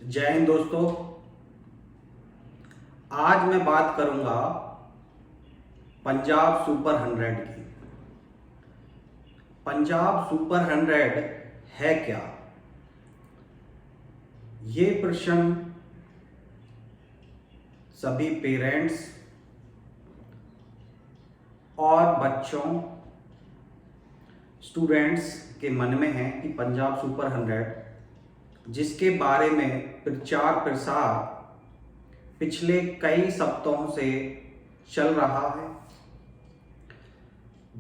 जय हिंद दोस्तों। आज मैं बात करूंगा पंजाब सुपर 100 की। पंजाब सुपर 100 है क्या? ये प्रश्न सभी पेरेंट्स और बच्चों स्टूडेंट्स के मन में है कि पंजाब सुपर 100 जिसके बारे में प्रचार प्रसार पिछले कई सप्ताहों से चल रहा है।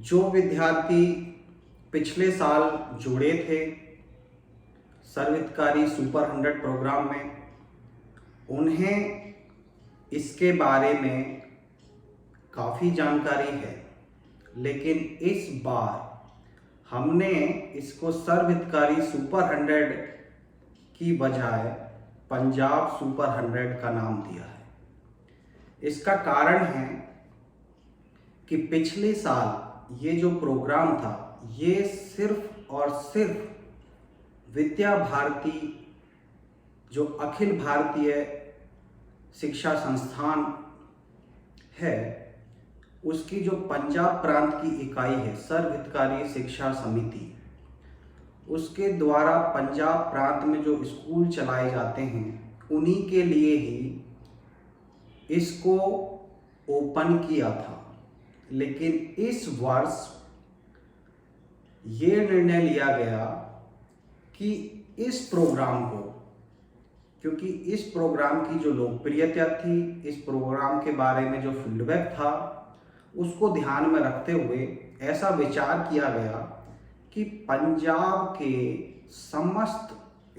जो विद्यार्थी पिछले साल जुड़े थे सर्वहितकारी सुपर 100 प्रोग्राम में, उन्हें इसके बारे में काफ़ी जानकारी है, लेकिन इस बार हमने इसको सर्वहितकारी सुपर 100 की बजाय पंजाब सुपर 100 का नाम दिया है। इसका कारण है कि पिछले साल ये जो प्रोग्राम था ये सिर्फ और सिर्फ विद्या भारती जो अखिल भारतीय शिक्षा संस्थान है उसकी जो पंजाब प्रांत की इकाई है सर्वहितकारी शिक्षा समिति, उसके द्वारा पंजाब प्रांत में जो स्कूल चलाए जाते हैं उन्हीं के लिए ही इसको ओपन किया था। लेकिन इस वर्ष ये निर्णय लिया गया कि इस प्रोग्राम को, क्योंकि इस प्रोग्राम की जो लोकप्रियता थी, इस प्रोग्राम के बारे में जो फीडबैक था, उसको ध्यान में रखते हुए ऐसा विचार किया गया कि पंजाब के समस्त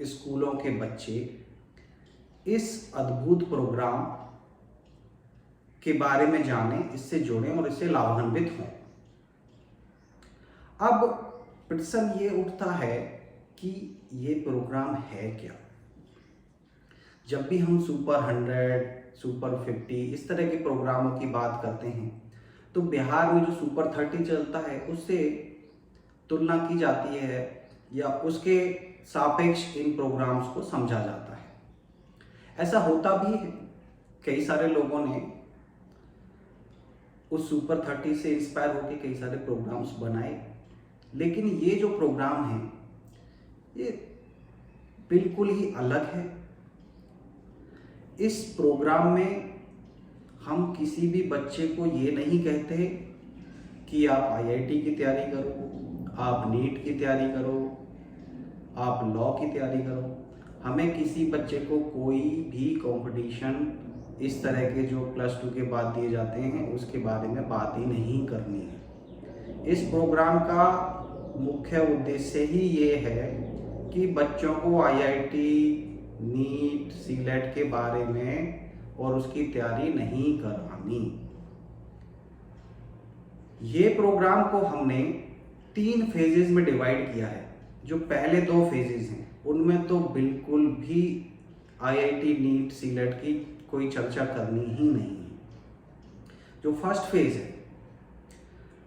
स्कूलों के बच्चे इस अद्भुत प्रोग्राम के बारे में जानें, इससे जुड़ें और इससे लाभान्वित हों। अब प्रश्न ये उठता है कि ये प्रोग्राम है क्या? जब भी हम सुपर 100, सुपर 50 इस तरह के प्रोग्रामों की बात करते हैं तो बिहार में जो सुपर 30 चलता है उससे तुलना की जाती है या उसके सापेक्ष इन प्रोग्राम्स को समझा जाता है। ऐसा होता भी है, कई सारे लोगों ने उस सुपर 30 से इंस्पायर होकर कई सारे प्रोग्राम्स बनाए, लेकिन ये जो प्रोग्राम है ये बिल्कुल ही अलग है। इस प्रोग्राम में हम किसी भी बच्चे को ये नहीं कहते कि आप आईआईटी की तैयारी करो, आप नीट की तैयारी करो, आप लॉ की तैयारी करो। हमें किसी बच्चे को कोई भी कंपटीशन इस तरह के जो +2 के बाद दिए जाते हैं उसके बारे में बात ही नहीं करनी है। इस प्रोग्राम का मुख्य उद्देश्य ही ये है कि बच्चों को आईआईटी, नीट, सीलेट के बारे में और उसकी तैयारी नहीं करवानी। ये प्रोग्राम को हमने 3 फेजेस में डिवाइड किया है। जो पहले 2 फेजेस हैं उनमें तो बिल्कुल भी आईआईटी, नीट, सीलेट की कोई चर्चा करनी ही नहीं है। जो फर्स्ट फेज है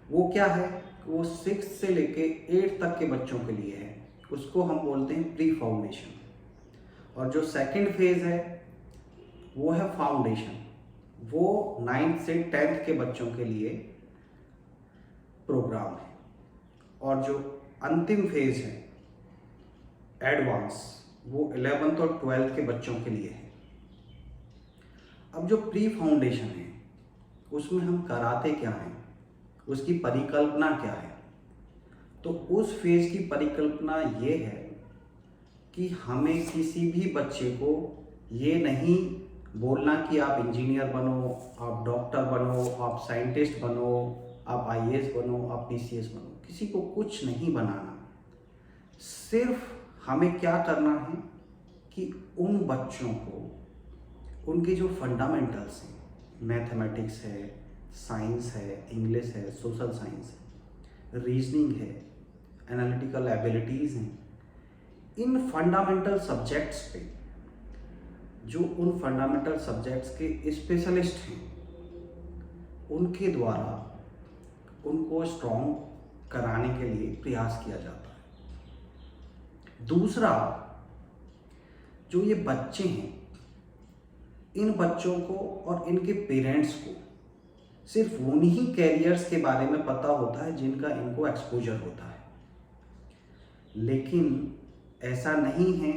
वो क्या है? वो 6 से लेके 8 तक के बच्चों के लिए है, उसको हम बोलते हैं प्री फाउंडेशन। और जो सेकंड फेज है वो है फाउंडेशन, वो 9th से 10th के बच्चों के लिए प्रोग्राम है। और जो अंतिम फेज है एडवांस, वो 11th और 12th के बच्चों के लिए है। अब जो प्री फाउंडेशन है उसमें हम कराते क्या हैं, उसकी परिकल्पना क्या है? तो उस फेज की परिकल्पना ये है कि हमें किसी भी बच्चे को ये नहीं बोलना कि आप इंजीनियर बनो, आप डॉक्टर बनो, आप साइंटिस्ट बनो, आप आईएएस बनो, आप पीसीएस बनो। किसी को कुछ नहीं बनाना। सिर्फ हमें क्या करना है कि उन बच्चों को उनके जो फंडामेंटल्स हैं, मैथमेटिक्स है, साइंस है, इंग्लिश है, सोशल साइंस है, रीजनिंग है, एनालिटिकल एबिलिटीज़ हैं, इन फंडामेंटल सब्जेक्ट्स पे जो उन फंडामेंटल सब्जेक्ट्स के स्पेशलिस्ट हैं उनके द्वारा उनको स्ट्रॉन्ग कराने के लिए प्रयास किया जाता है। दूसरा, जो ये बच्चे हैं, इन बच्चों को और इनके पेरेंट्स को सिर्फ उन्हीं कैरियर्स के बारे में पता होता है जिनका इनको एक्सपोजर होता है। लेकिन ऐसा नहीं है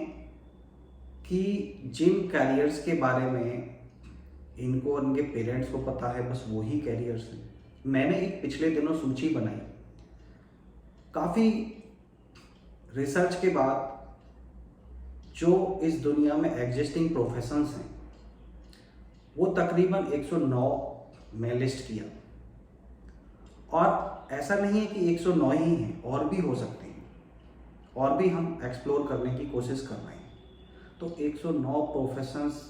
कि जिन कैरियर्स के बारे में इनको और इनके पेरेंट्स को पता है बस वही कैरियर्स हैं। मैंने एक पिछले दिनों सूची बनाई, काफ़ी रिसर्च के बाद जो इस दुनिया में एग्जिस्टिंग प्रोफेशंस हैं वो तकरीबन 109 में लिस्ट किया। और ऐसा नहीं है कि 109 ही हैं, और भी हो सकते हैं, और भी हम एक्सप्लोर करने की कोशिश कर रहे हैं। तो 109 प्रोफेशंस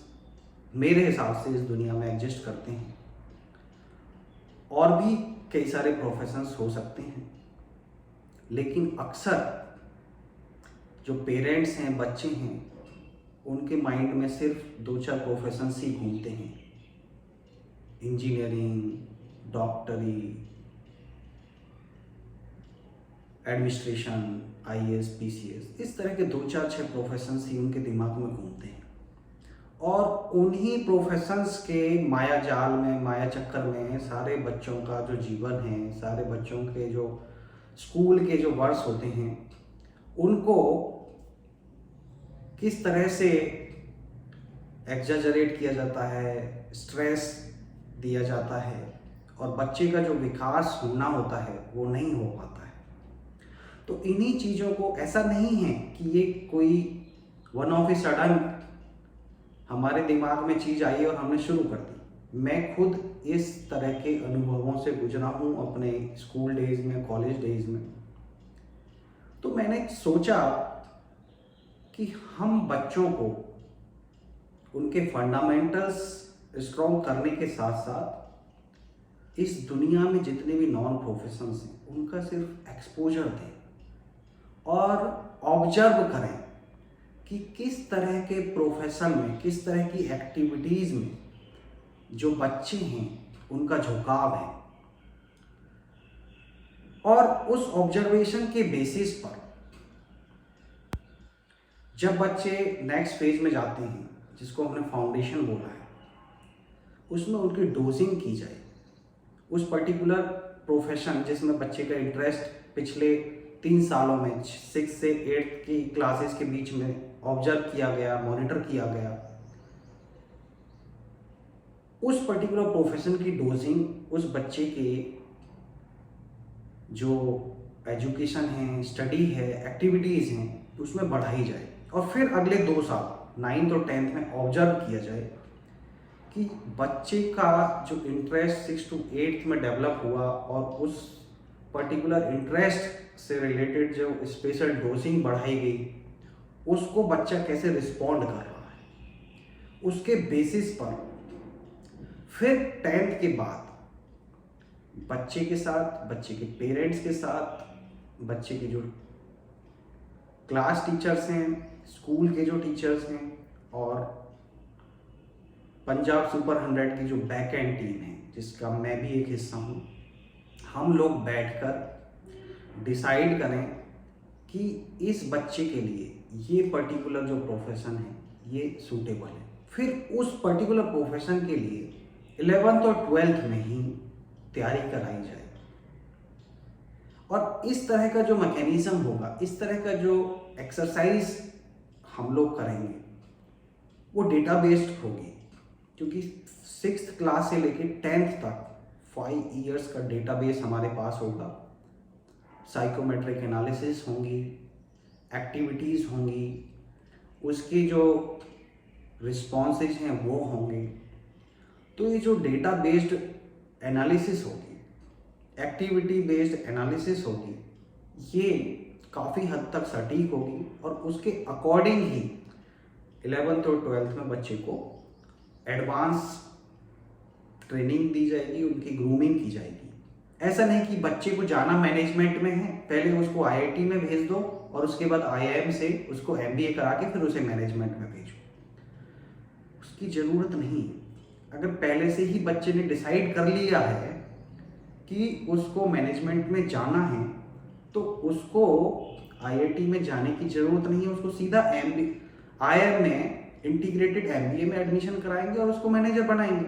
मेरे हिसाब से इस दुनिया में एग्जिस्ट करते हैं। और भी कई सारे प्रोफेशंस हो सकते हैं, लेकिन अक्सर जो पेरेंट्स हैं, बच्चे हैं, उनके माइंड में सिर्फ 2-4 प्रोफेशंस ही घूमते हैं। इंजीनियरिंग, डॉक्टरी, एडमिनिस्ट्रेशन, आईएएस, पीसीएस, इस तरह के 2-4-6 प्रोफेशंस ही उनके दिमाग में घूमते हैं। और उन्हीं प्रोफेशंस के माया जाल में, माया चक्कर में सारे बच्चों का जो जीवन है, सारे बच्चों के जो स्कूल के जो वर्ष होते हैं, उनको किस तरह से एग्जैजरेट किया जाता है, स्ट्रेस दिया जाता है, और बच्चे का जो विकास होना होता है वो नहीं हो पाता है। तो इन्हीं चीज़ों को, ऐसा नहीं है कि ये कोई वन ऑफ ए सडन हमारे दिमाग में चीज़ आई और हमने शुरू कर दी। मैं खुद इस तरह के अनुभवों से गुजरा हूँ अपने स्कूल डेज में, कॉलेज डेज में। तो मैंने सोचा कि हम बच्चों को उनके फंडामेंटल्स स्ट्रॉन्ग करने के साथ साथ इस दुनिया में जितने भी नॉन प्रोफेशंस हैं उनका सिर्फ एक्सपोजर दें और ऑब्जर्व करें कि किस तरह के प्रोफेशन में, किस तरह की एक्टिविटीज़ में जो बच्चे हैं उनका झुकाव है। और उस ऑब्जर्वेशन के बेसिस पर जब बच्चे नेक्स्ट फेज में जाते हैं, जिसको हमने फाउंडेशन बोला है, उसमें उनकी डोजिंग की जाए। उस पर्टिकुलर प्रोफेशन जिसमें बच्चे का इंटरेस्ट पिछले 3 सालों में 6 से 8 की क्लासेस के बीच में ऑब्जर्व किया गया, मॉनिटर किया गया, उस पर्टिकुलर प्रोफेशन की डोजिंग उस बच्चे के जो एजुकेशन है, स्टडी है, एक्टिविटीज़ हैं, उसमें बढ़ाई जाए। और फिर अगले 2 साल 9th और 10th में ऑब्जर्व किया जाए कि बच्चे का जो इंटरेस्ट 6 to 8 में डेवलप हुआ और उस पर्टिकुलर इंटरेस्ट से रिलेटेड जो स्पेशल डोजिंग बढ़ाई गई, उसको बच्चा कैसे रिस्पॉन्ड कर रहा है। उसके बेसिस पर फिर 10th के बाद बच्चे के साथ, बच्चे के पेरेंट्स के साथ, बच्चे के जो क्लास टीचर्स हैं, स्कूल के जो टीचर्स हैं, और पंजाब सुपर 100 की जो बैक एंड टीम है जिसका मैं भी एक हिस्सा हूँ, हम लोग बैठकर डिसाइड करें कि इस बच्चे के लिए ये पर्टिकुलर जो प्रोफेशन है ये सूटेबल है। फिर उस पर्टिकुलर प्रोफेशन के लिए 11th और 12th में ही तैयारी कराई जाए। और इस तरह का जो मैकेनिज्म होगा, इस तरह का जो एक्सरसाइज हम लोग करेंगे वो डेटा बेस्ड होगी, क्योंकि 6th क्लास से लेके 10th तक 5 इयर्स का डेटाबेस हमारे पास होगा। साइकोमेट्रिक एनालिसिस होंगी, एक्टिविटीज़ होंगी, उसकी जो रिस्पॉन्सेज हैं वो होंगे। तो ये जो डेटा बेस्ड एनालिसिस होगी, एक्टिविटी बेस्ड एनालिसिस होगी, ये काफ़ी हद तक सटीक होगी और उसके अकॉर्डिंग ही 11th और 12th में बच्चे को एडवांस ट्रेनिंग दी जाएगी, उनकी ग्रूमिंग की जाएगी। ऐसा नहीं कि बच्चे को जाना मैनेजमेंट में है, पहले उसको आईआईटी में भेज दो और उसके बाद आईआईएम से उसको एमबीए करा के फिर उसे मैनेजमेंट में भेजो। उसकी ज़रूरत नहीं। अगर पहले से ही बच्चे ने डिसाइड कर लिया है कि उसको मैनेजमेंट में जाना है तो उसको आईआईटी में जाने की ज़रूरत नहीं है, उसको सीधा आईआईएम में इंटीग्रेटेड एमबीए में एडमिशन कराएंगे और उसको मैनेजर बनाएंगे।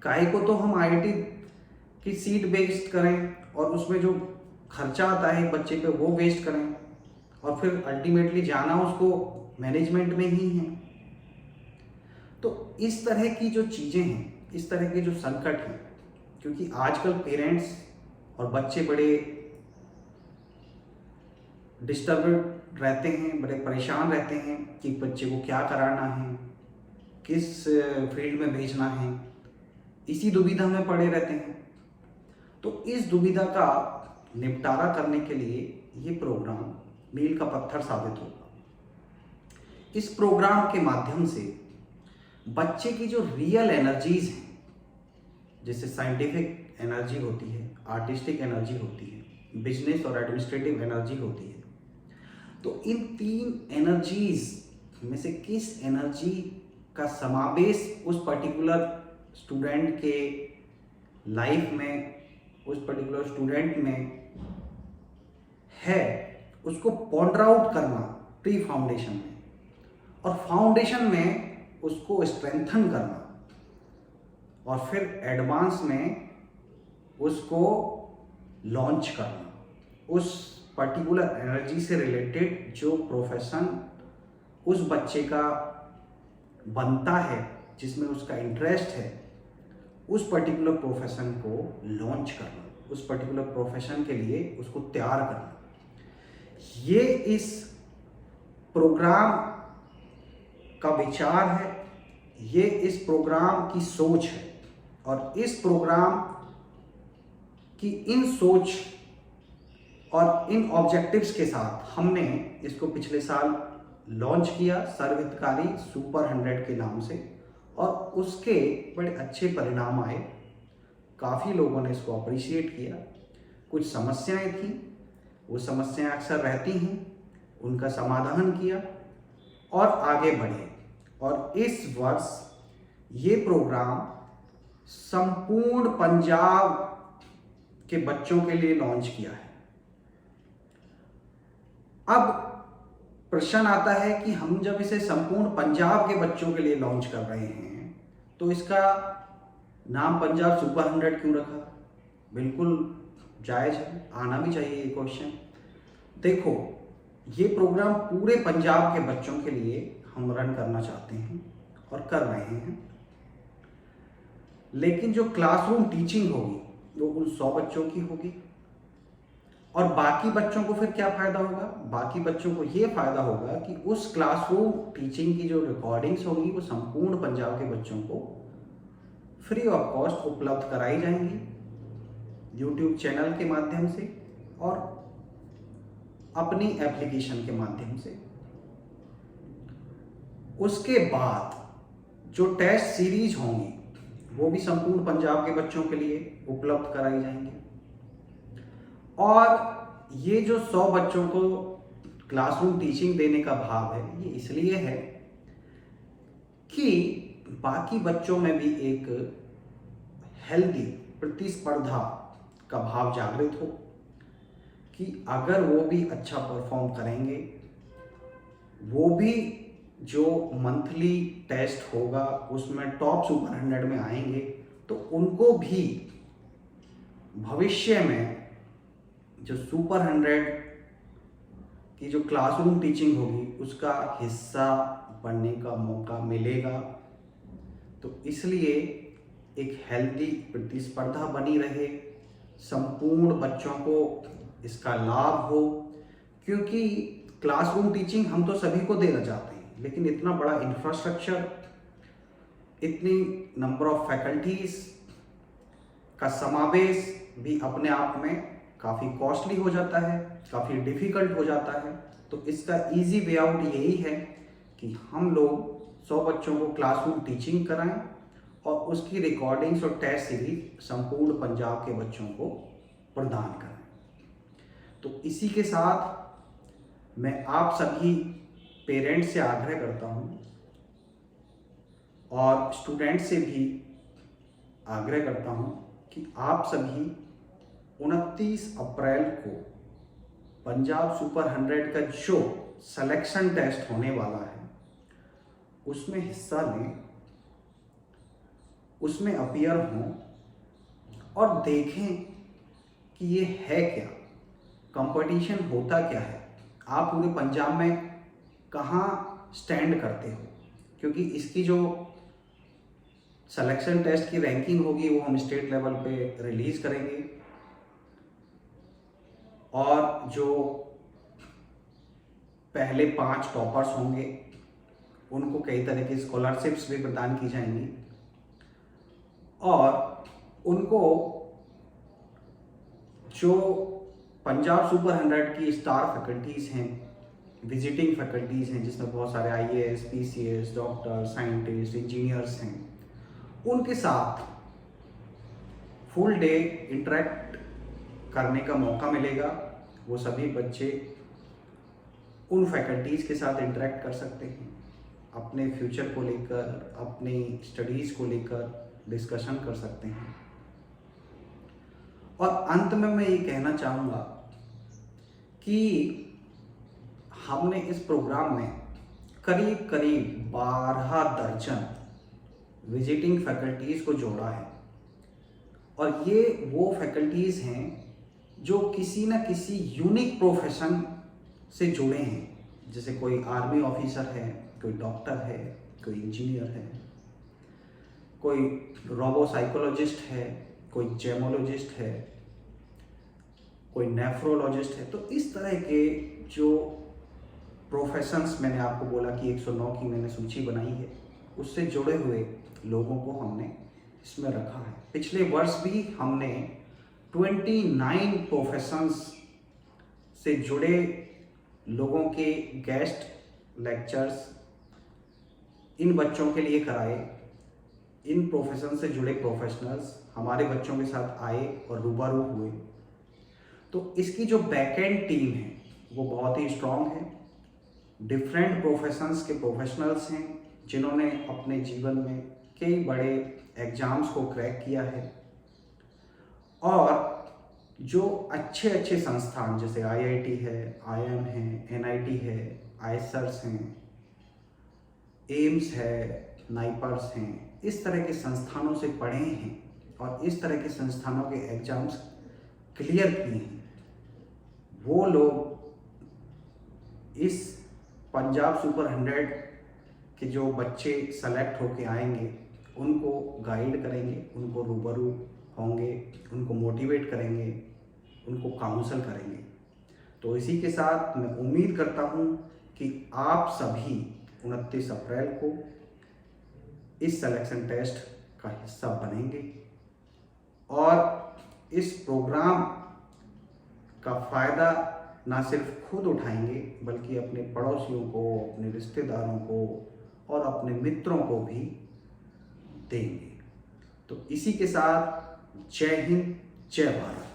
काहे को तो हम आईआईटी की सीट वेस्ट करें और उसमें जो खर्चा आता है बच्चे पे वो वेस्ट करें, और फिर अल्टीमेटली जाना उसको मैनेजमेंट में ही है। तो इस तरह की जो चीज़ें हैं, इस तरह के जो संकट हैं, क्योंकि आजकल पेरेंट्स और बच्चे बड़े डिस्टर्ब रहते हैं, बड़े परेशान रहते हैं कि बच्चे को क्या कराना है, किस फील्ड में भेजना है, इसी दुविधा में पड़े रहते हैं। तो इस दुविधा का निपटारा करने के लिए ये प्रोग्राम मील का पत्थर साबित होगा। इस प्रोग्राम के माध्यम से बच्चे की जो रियल एनर्जीज हैं, जैसे साइंटिफिक एनर्जी होती है, आर्टिस्टिक एनर्जी होती है, बिजनेस और एडमिनिस्ट्रेटिव एनर्जी होती है, तो इन 3 एनर्जीज में से किस एनर्जी का समावेश उस पर्टिकुलर स्टूडेंट के लाइफ में, उस पर्टिकुलर स्टूडेंट में है, उसको पॉइंट आउट करना प्री फाउंडेशन में, और फाउंडेशन में उसको स्ट्रेंथन करना, और फिर एडवांस में उसको लॉन्च करना। उस पर्टिकुलर एनर्जी से रिलेटेड जो प्रोफेशन उस बच्चे का बनता है, जिसमें उसका इंटरेस्ट है, उस पर्टिकुलर प्रोफेशन को लॉन्च करना, उस पर्टिकुलर प्रोफेशन के लिए उसको तैयार करना। ये इस प्रोग्राम का विचार है, ये इस प्रोग्राम की सोच है, और इस प्रोग्राम की इन सोच और इन ऑब्जेक्टिव्स के साथ हमने इसको पिछले साल लॉन्च किया सर्वहितकारी सुपर 100 के नाम से, और उसके बड़े अच्छे परिणाम आए। काफ़ी लोगों ने इसको अप्रिशिएट किया। कुछ समस्याएं थी, वो समस्याएं अक्सर रहती हैं, उनका समाधान किया और आगे बढ़े। और इस वर्ष ये प्रोग्राम संपूर्ण पंजाब के बच्चों के लिए लॉन्च किया है। अब प्रश्न आता है कि हम जब इसे संपूर्ण पंजाब के बच्चों के लिए लॉन्च कर रहे हैं तो इसका नाम पंजाब सुपर 100 क्यों रखा? बिल्कुल जायज़ है, आना भी चाहिए ये क्वेश्चन। देखो, ये प्रोग्राम पूरे पंजाब के बच्चों के लिए हम रन करना चाहते हैं और कर रहे हैं, लेकिन जो क्लासरूम टीचिंग होगी वो उन 100 बच्चों की होगी। और बाकी बच्चों को फिर क्या फ़ायदा होगा? बाकी बच्चों को ये फ़ायदा होगा कि उस क्लासरूम टीचिंग की जो रिकॉर्डिंग्स होंगी वो संपूर्ण पंजाब के बच्चों को फ्री ऑफ कॉस्ट उपलब्ध कराई जाएंगी यूट्यूब चैनल के माध्यम से और अपनी एप्लीकेशन के माध्यम से। उसके बाद जो टेस्ट सीरीज होंगी वो भी संपूर्ण पंजाब के बच्चों के लिए उपलब्ध कराई जाएंगी। और ये जो 100 बच्चों को क्लासरूम टीचिंग देने का भाव है, ये इसलिए है कि बाकी बच्चों में भी एक हेल्दी प्रतिस्पर्धा का भाव जागृत हो कि अगर वो भी अच्छा परफॉर्म करेंगे, वो भी जो मंथली टेस्ट होगा उसमें टॉप सुपर 100 में आएंगे, तो उनको भी भविष्य में जो सुपर 100 की जो क्लासरूम टीचिंग होगी उसका हिस्सा बनने का मौका मिलेगा। तो इसलिए एक हेल्दी प्रतिस्पर्धा बनी रहे, संपूर्ण बच्चों को इसका लाभ हो, क्योंकि क्लासरूम टीचिंग हम तो सभी को देना चाहते हैं, लेकिन इतना बड़ा इंफ्रास्ट्रक्चर, इतनी नंबर ऑफ फैकल्टीज का समावेश भी अपने आप में काफ़ी कॉस्टली हो जाता है, काफ़ी डिफ़िकल्ट हो जाता है। तो इसका इजी वे आउट यही है कि हम लोग 100 बच्चों को क्लासरूम टीचिंग कराएं और उसकी रिकॉर्डिंग्स और टेस्ट सीरीज संपूर्ण पंजाब के बच्चों को प्रदान करें। तो इसी के साथ मैं आप सभी पेरेंट्स से आग्रह करता हूँ और स्टूडेंट से भी आग्रह करता हूँ कि आप सभी 29 अप्रैल को पंजाब सुपर 100 का जो सिलेक्शन टेस्ट होने वाला है उसमें हिस्सा लें, उसमें अपीयर हों और देखें कि ये है क्या, कंपटीशन होता क्या है, आप पूरे पंजाब में कहाँ स्टैंड करते हो। क्योंकि इसकी जो सिलेक्शन टेस्ट की रैंकिंग होगी वो हम स्टेट लेवल पे रिलीज़ करेंगे, और जो पहले 5 टॉपर्स होंगे उनको कई तरह की स्कॉलरशिप्स भी प्रदान की जाएंगी, और उनको जो पंजाब सुपर 100 की स्टार फैकल्टीज़ हैं, विजिटिंग फैकल्टीज़ हैं, जिसमें बहुत सारे IAS, PCS, doctor, scientist, engineers हैं, उनके साथ फुल डे इंटरेक्ट करने का मौका मिलेगा। वो सभी बच्चे उन फैकल्टीज़ के साथ इंटरेक्ट कर सकते हैं, अपने फ्यूचर को लेकर, अपनी स्टडीज़ को लेकर डिस्कशन कर सकते हैं। और अंत में मैं ये कहना चाहूँगा कि हमने इस प्रोग्राम में करीब करीब 12 दर्जन विजिटिंग फैकल्टीज़ को जोड़ा है, और ये वो फैकल्टीज़ हैं जो किसी न किसी यूनिक प्रोफेशन से जुड़े हैं। जैसे कोई आर्मी ऑफिसर है, कोई डॉक्टर है, कोई इंजीनियर है, कोई रोबो साइकोलॉजिस्ट है, कोई जेमोलॉजिस्ट है, कोई नेफ्रोलॉजिस्ट है। तो इस तरह के जो प्रोफेशंस मैंने आपको बोला कि 109 की मैंने सूची बनाई है, उससे जुड़े हुए लोगों को हमने इसमें रखा है। पिछले वर्ष भी हमने 29 प्रोफेशंस से जुड़े लोगों के गेस्ट लेक्चर्स इन बच्चों के लिए कराए। इन प्रोफेशन से जुड़े प्रोफेशनल्स हमारे बच्चों के साथ आए और रूबरू हुए। तो इसकी जो बैकएंड टीम है वो बहुत ही स्ट्रांग है। डिफरेंट प्रोफेशंस के प्रोफेशनल्स हैं जिन्होंने अपने जीवन में कई बड़े एग्ज़ाम्स को क्रैक किया है, और जो अच्छे अच्छे संस्थान जैसे IIT है, IIM है, NIT है, ISERS हैं, एम्स है, नाइपर्स हैं, इस तरह के संस्थानों से पढ़े हैं और इस तरह के संस्थानों के एग्ज़ाम्स क्लियर किए हैं, वो लोग इस पंजाब सुपर 100 के जो बच्चे सेलेक्ट होके आएंगे उनको गाइड करेंगे, उनको रूबरू होंगे, उनको मोटिवेट करेंगे, उनको काउंसल करेंगे। तो इसी के साथ मैं उम्मीद करता हूँ कि आप सभी 29 अप्रैल को इस सिलेक्शन टेस्ट का हिस्सा बनेंगे और इस प्रोग्राम का फ़ायदा ना सिर्फ खुद उठाएंगे बल्कि अपने पड़ोसियों को, अपने रिश्तेदारों को और अपने मित्रों को भी देंगे। तो इसी के साथ जय हिंद, जय भारत।